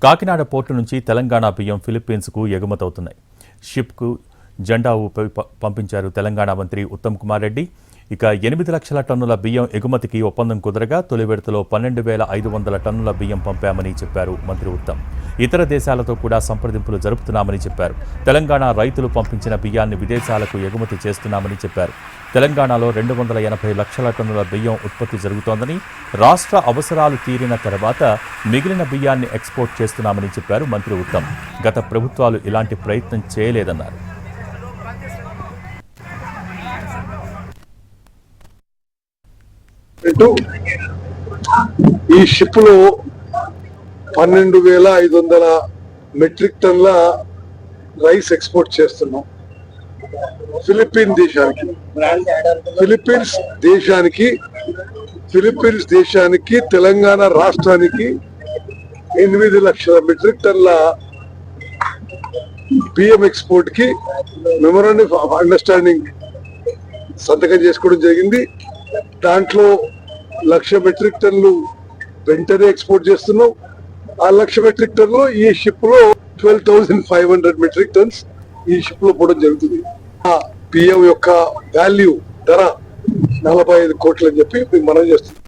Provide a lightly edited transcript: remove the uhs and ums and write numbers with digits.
Kakinada port నుంచి తెలంగాణ బియ్యం ఫిలిప్పీన్స్కు ఎగుమతవుతున్నాయి. షిప్కు జెండా ఊపి పంపించారు తెలంగాణ మంత్రి ఉత్తమ్ కుమార్ రెడ్డి. ఇక 8 లక్షల టన్నుల బియ్యం ఎగుమతికి ఒప్పందం కుదరగా తొలి విడతలో 12,500 టన్నుల బియ్యం పంపామని చెప్పారు మంత్రి ఉత్తమ్. ఇతర దేశాలతో కూడా సంప్రదింపులు జరుపుతున్నామని చెప్పారు. తెలంగాణ రైతులు పంపించిన బియ్యాన్ని విదేశాలకు ఎగుమతి చేస్తున్నామని చెప్పారు. తెలంగాణలో 280 లక్షల టన్నుల బియ్యం ఉత్పత్తి జరుగుతోందని, రాష్ట్ర అవసరాలు తీరిన తర్వాత మిగిలిన బియ్యాన్ని ఎక్స్పోర్ట్ చేస్తున్నామని చెప్పారు మంత్రి ఉత్తమ్. గత ప్రభుత్వాలు ఇలాంటి ప్రయత్నం చేయలేదన్నారు. ఈ షిప్ లో 12,500 మెట్రిక్ టన్ల రైస్ ఎక్స్పోర్ట్ చేస్తున్నాం ఫిలిప్పీన్స్ దేశానికి తెలంగాణ రాష్ట్రానికి 8 లక్షల మెట్రిక్ టన్ల బియ్యం ఎక్స్పోర్ట్ కి మెమోరాండం ఆఫ్ అండర్స్టాండింగ్ సంతకం చేసుకోవడం జరిగింది. దాంట్లో 1,00,000 మెట్రిక్ టన్లు వెంటనే ఎక్స్పోర్ట్ చేస్తున్నాం. ఆ 1,00,000 మెట్రిక్ టన్లు ఈ షిప్ లో 12,500 మెట్రిక్ టన్స్ ఈ షిప్ లో పోవడం జరుగుతుంది. ఆ బియ్యం యొక్క వాల్యూ ధర 45 కోట్లు అని చెప్పి మనం చేస్తున్నాం.